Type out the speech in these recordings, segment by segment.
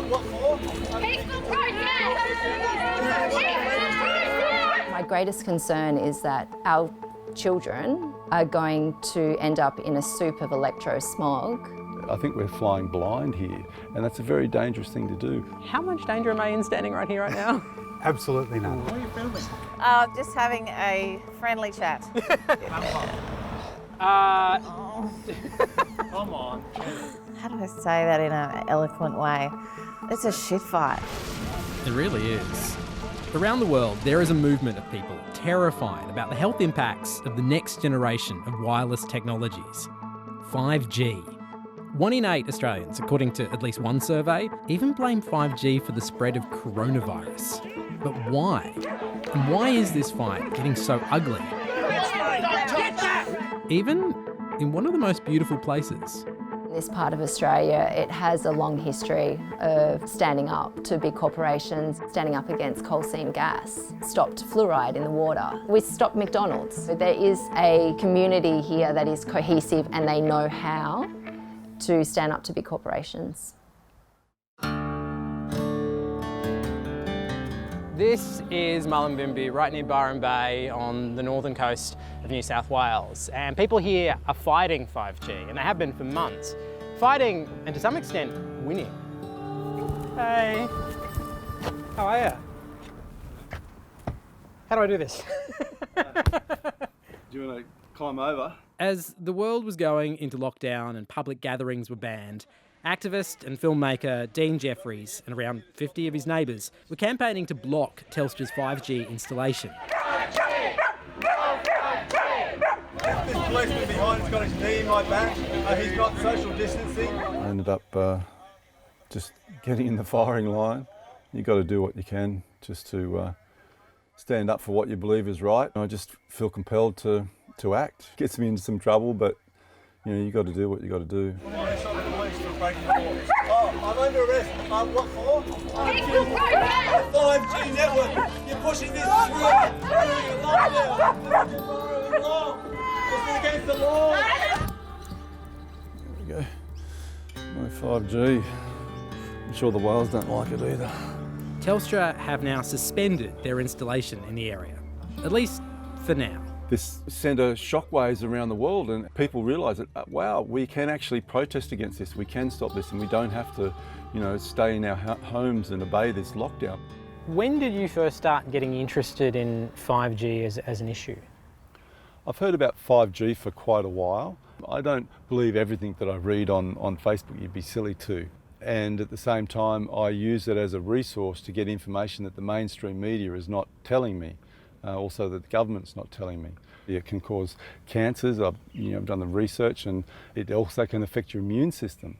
What for? My greatest concern is that our children are going to end up in a soup of electro-smog. I think we're flying blind here, and that's a very dangerous thing to do. How much danger am I in standing right here right now? Absolutely none. What are you filming? Just having a friendly chat. Come on. How do I say that in an eloquent way? It's a shit fight. It really is. Around the world, there is a movement of people terrified about the health impacts of the next generation of wireless technologies, 5G. 1 in 8 Australians, according to at least one survey, even blame 5G for the spread of coronavirus. But why? And why is this fight getting so ugly? Even in one of the most beautiful places. In this part of Australia, it has a long history of standing up to big corporations, standing up against coal seam gas, stopped fluoride in the water. We stopped McDonald's. There is a community here that is cohesive and they know how to stand up to big corporations. This is Mullumbimby, right near Byron Bay on the northern coast of New South Wales. And people here are fighting 5G, and they have been for months. Fighting, and to some extent, winning. Hey, how are you? How do I do this? Do you want to climb over? As the world was going into lockdown and public gatherings were banned, activist and filmmaker Dean Jeffries and around 50 of his neighbours were campaigning to block Telstra's 5G installation. This policeman behind has got his knee in my back. He's got social distancing. I ended up just getting in the firing line. You've got to do what you can just to stand up for what you believe is right. I just feel compelled to act. Gets me into some trouble, but you know, you've got to do what you've got to do. Oh, I'm under arrest. What for? 5G network. You're pushing this through. It's against the law. There we go. No 5G. I'm sure the whales don't like it either. Telstra have now suspended their installation in the area, at least for now. This sent shockwaves around the world, and people realise that, wow, we can actually protest against this, we can stop this, and we don't have to, you know, stay in our homes and obey this lockdown. When did you first start getting interested in 5G as an issue? I've heard about 5G for quite a while. I don't believe everything that I read on Facebook. You'd be silly to. And at the same time, I use it as a resource to get information that the mainstream media is not telling me. Also that the government's not telling me. It can cause cancers. I've done the research, and it also can affect your immune system.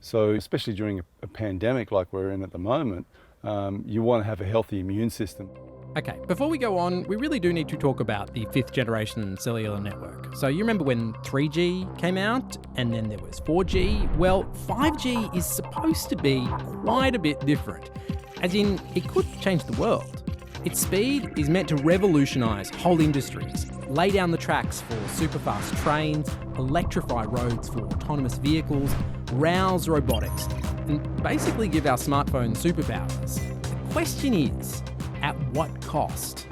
So especially during a pandemic like we're in at the moment, you want to have a healthy immune system. Okay, before we go on, we really do need to talk about the 5th generation cellular network. So you remember when 3G came out and then there was 4G? Well, 5G is supposed to be quite a bit different, as in it could change the world. Its speed is meant to revolutionise whole industries, lay down the tracks for superfast trains, electrify roads for autonomous vehicles, rouse robotics, and basically give our smartphones superpowers. The question is, at what cost?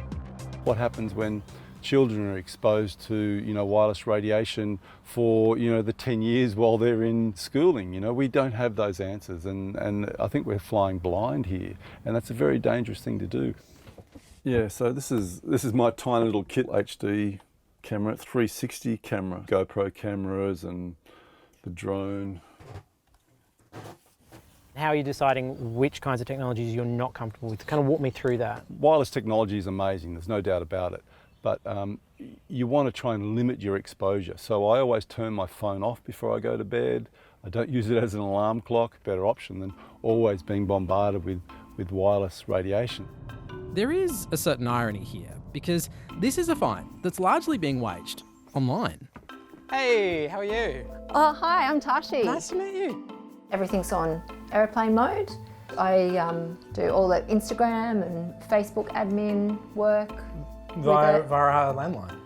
What happens when children are exposed to, wireless radiation for, the 10 years while they're in schooling? We don't have those answers, and I think we're flying blind here, and that's a very dangerous thing to do. Yeah, so this is my tiny little kit HD camera, 360 camera, GoPro cameras and the drone. How are you deciding which kinds of technologies you're not comfortable with? Kind of walk me through that. Wireless technology is amazing, there's no doubt about it, but you want to try and limit your exposure. So I always turn my phone off before I go to bed. I don't use it as an alarm clock, better option than always being bombarded with wireless radiation. There is a certain irony here, because this is a fight that's largely being waged online. Hey, how are you? Oh, hi, I'm Tashi. Nice to meet you. Everything's on airplane mode. I do all the Instagram and Facebook admin work. Via a landline?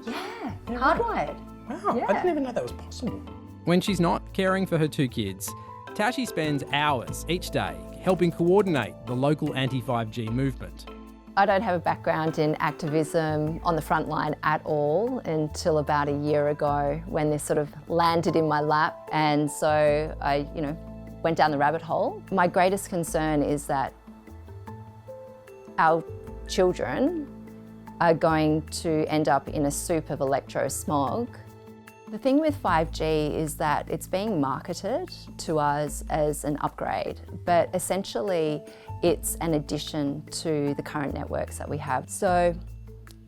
Yeah, hardwired. Wow, Yeah. I didn't even know that was possible. When she's not caring for her 2 kids, Tashi spends hours each day helping coordinate the local anti-5G movement. I don't have a background in activism on the front line at all until about a year ago when this sort of landed in my lap, and so I, went down the rabbit hole. My greatest concern is that our children are going to end up in a soup of electrosmog. The thing with 5G is that it's being marketed to us as an upgrade, but essentially it's an addition to the current networks that we have. So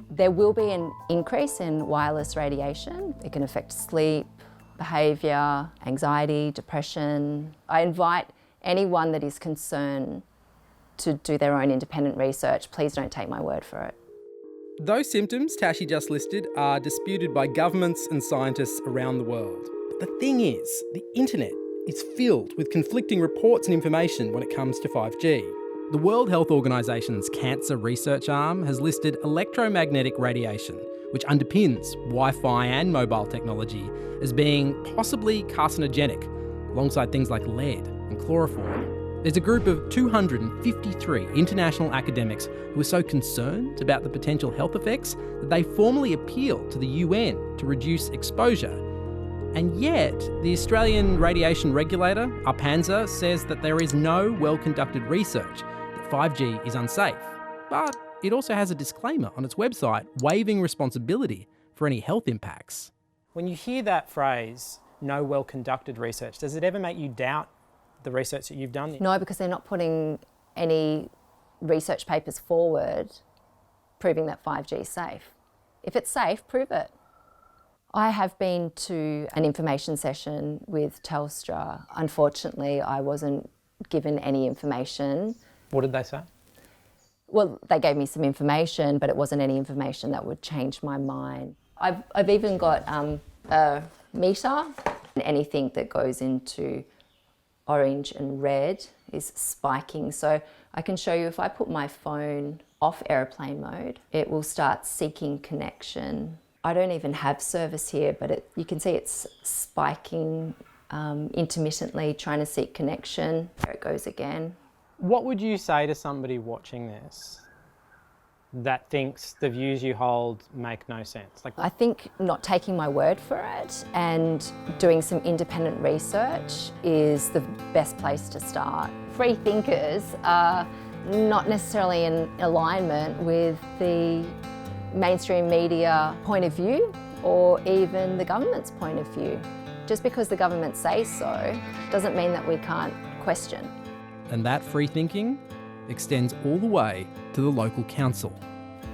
there will be an increase in wireless radiation. It can affect sleep, behaviour, anxiety, depression. I invite anyone that is concerned to do their own independent research. Please don't take my word for it. Those symptoms Tashi just listed are disputed by governments and scientists around the world. But the thing is, the internet is filled with conflicting reports and information when it comes to 5G. The World Health Organisation's cancer research arm has listed electromagnetic radiation, which underpins Wi-Fi and mobile technology, as being possibly carcinogenic, alongside things like lead and chloroform. There's a group of 253 international academics who are so concerned about the potential health effects that they formally appealed to the UN to reduce exposure. And yet, the Australian radiation regulator, ARPANSA, says that there is no well-conducted research that 5G is unsafe. But it also has a disclaimer on its website waiving responsibility for any health impacts. When you hear that phrase, no well-conducted research, does it ever make you doubt the research that you've done? No, because they're not putting any research papers forward proving that 5G is safe. If it's safe, prove it. I have been to an information session with Telstra. Unfortunately, I wasn't given any information. What did they say? Well, they gave me some information, but it wasn't any information that would change my mind. I've even got a meter. Anything that goes into orange and red is spiking. So I can show you if I put my phone off airplane mode, it will start seeking connection. I don't even have service here, but you can see it's spiking intermittently, trying to seek connection. There it goes again. What would you say to somebody watching this that thinks the views you hold make no sense? I think not taking my word for it and doing some independent research is the best place to start. Free thinkers are not necessarily in alignment with the mainstream media point of view or even the government's point of view. Just because the government says so doesn't mean that we can't question. And that free thinking extends all the way to the local council.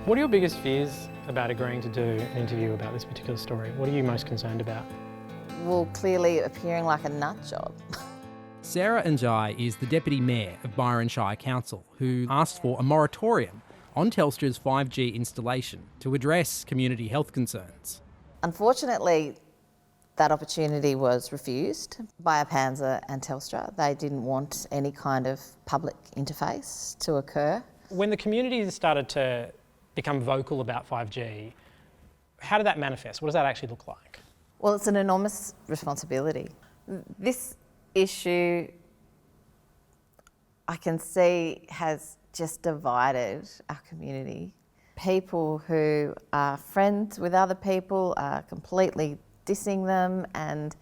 What are your biggest fears about agreeing to do an interview about this particular story? What are you most concerned about? Well, clearly appearing like a nut job. Sarah Njai is the Deputy Mayor of Byron Shire Council, who asked for a moratorium on Telstra's 5G installation to address community health concerns. Unfortunately, that opportunity was refused by ARPANSA and Telstra. They didn't want any kind of public interface to occur. When the community started to become vocal about 5G, how did that manifest? What does that actually look like? Well, it's an enormous responsibility. This issue, I can see, has just divided our community. People who are friends with other people are completely dissing them, and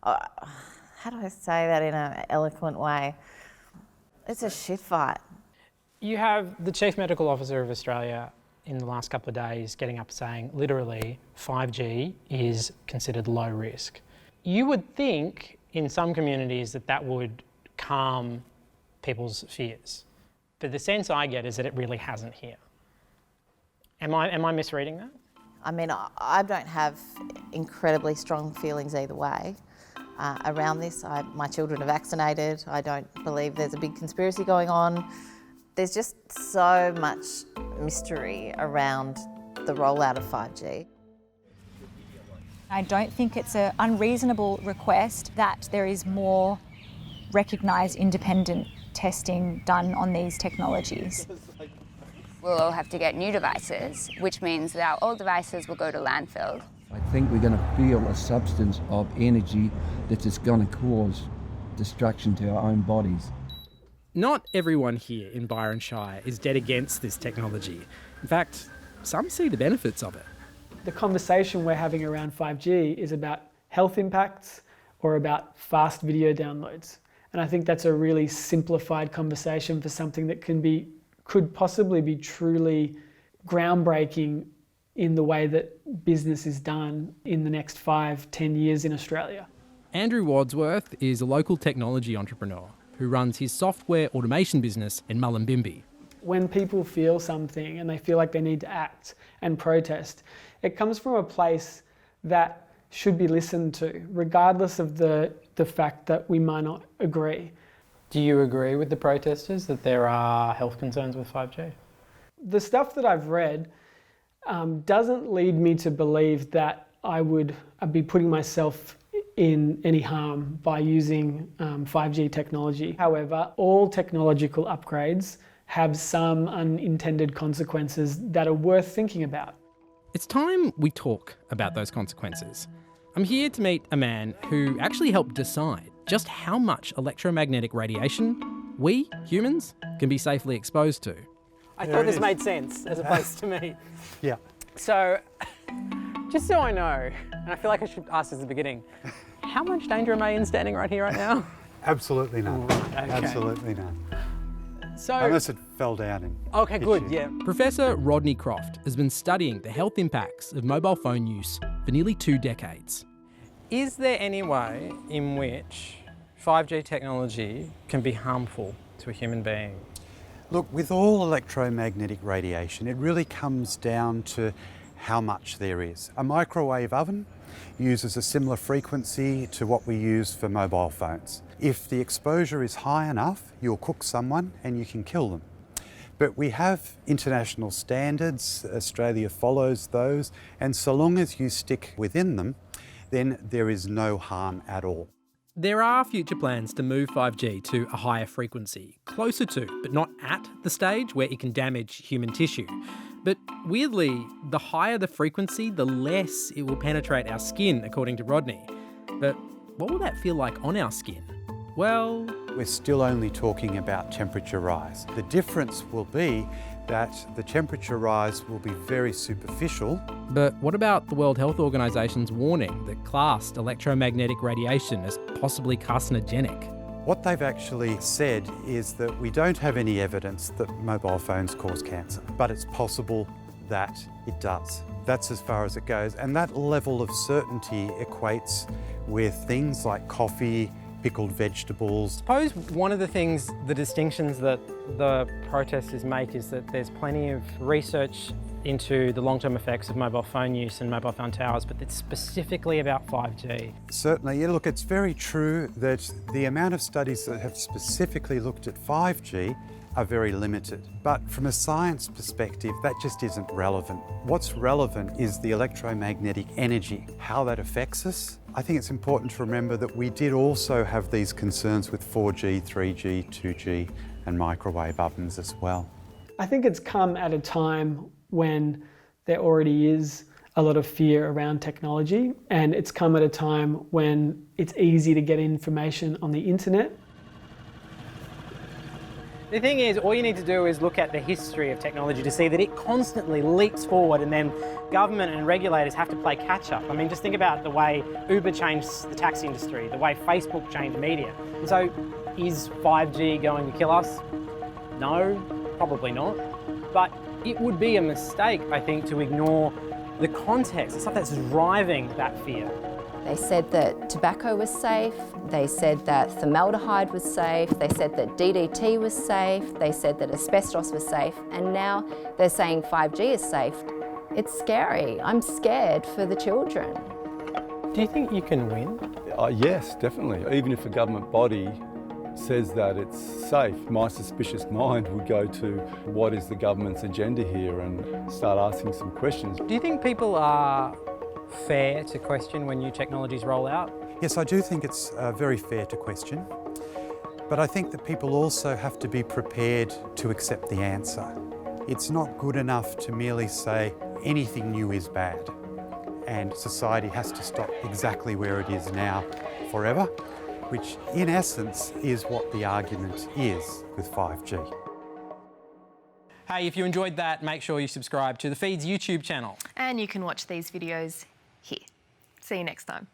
how do I say that in an eloquent way? It's a shit fight. You have the Chief Medical Officer of Australia in the last couple of days getting up saying literally 5G is considered low risk. You would think in some communities that would calm people's fears, but the sense I get is that it really hasn't here. Am I misreading that? I mean, I don't have incredibly strong feelings either way around this. My children are vaccinated. I don't believe there's a big conspiracy going on. There's just so much mystery around the rollout of 5G. I don't think it's an unreasonable request that there is more recognised independent testing done on these technologies. We'll all have to get new devices, which means that our old devices will go to landfill. I think we're going to feel a substance of energy that is going to cause destruction to our own bodies. Not everyone here in Byron Shire is dead against this technology. In fact, some see the benefits of it. The conversation we're having around 5G is about health impacts or about fast video downloads. And I think that's a really simplified conversation for something that could possibly be truly groundbreaking in the way that business is done in the next 5-10 years in Australia. Andrew Wadsworth is a local technology entrepreneur who runs his software automation business in Mullumbimby. When people feel something and they feel like they need to act and protest, it comes from a place that should be listened to, regardless of the fact that we might not agree. Do you agree with the protesters that there are health concerns with 5G? The stuff that I've read doesn't lead me to believe that I'd be putting myself in any harm by using 5G technology. However, all technological upgrades have some unintended consequences that are worth thinking about. It's time we talk about those consequences. I'm here to meet a man who actually helped decide just how much electromagnetic radiation we, humans, can be safely exposed to. I thought this made sense as opposed to me. Yeah. So, just so I know, and I feel like I should ask this at the beginning, how much danger am I in standing right here right now? Absolutely none. Okay. Absolutely none. So, unless it fell down and okay, good, you. yeah. Professor Rodney Croft has been studying the health impacts of mobile phone use for nearly 2 decades. Is there any way in which 5G technology can be harmful to a human being? Look, with all electromagnetic radiation, it really comes down to how much there is. A microwave oven uses a similar frequency to what we use for mobile phones. If the exposure is high enough, you'll cook someone and you can kill them. But we have international standards, Australia follows those, and so long as you stick within them, then there is no harm at all. There are future plans to move 5G to a higher frequency, closer to, but not at, the stage where it can damage human tissue. But weirdly, the higher the frequency, the less it will penetrate our skin, according to Rodney. But what will that feel like on our skin? Well, we're still only talking about temperature rise. The difference will be that the temperature rise will be very superficial. But what about the World Health Organisation's warning that classed electromagnetic radiation as possibly carcinogenic? What they've actually said is that we don't have any evidence that mobile phones cause cancer, but it's possible that it does. That's as far as it goes. And that level of certainty equates with things like coffee, pickled vegetables. I suppose one of the distinctions that the protesters make is that there's plenty of research into the long-term effects of mobile phone use and mobile phone towers, but it's specifically about 5G. Certainly, yeah, look, it's very true that the amount of studies that have specifically looked at 5G are very limited. But from a science perspective, that just isn't relevant. What's relevant is the electromagnetic energy, how that affects us. I think it's important to remember that we did also have these concerns with 4G, 3G, 2G and microwave ovens as well. I think it's come at a time when there already is a lot of fear around technology, and it's come at a time when it's easy to get information on the internet. The thing is, all you need to do is look at the history of technology to see that it constantly leaps forward, and then government and regulators have to play catch up. I mean, just think about the way Uber changed the taxi industry, the way Facebook changed media. And so, is 5G going to kill us? No, probably not. But it would be a mistake, I think, to ignore the context, the stuff that's driving that fear. They said that tobacco was safe, they said that formaldehyde was safe, they said that DDT was safe, they said that asbestos was safe, and now they're saying 5G is safe. It's scary. I'm scared for the children. Do you think you can win? Yes, definitely. Even if a government body says that it's safe, my suspicious mind would go to what is the government's agenda here and start asking some questions. Do you think people are fair to question when new technologies roll out? Yes, I do think it's very fair to question, but I think that people also have to be prepared to accept the answer. It's not good enough to merely say anything new is bad and society has to stop exactly where it is now forever. which in essence is what the argument is with 5G. Hey, if you enjoyed that, make sure you subscribe to the Feeds YouTube channel. And you can watch these videos here. See you next time.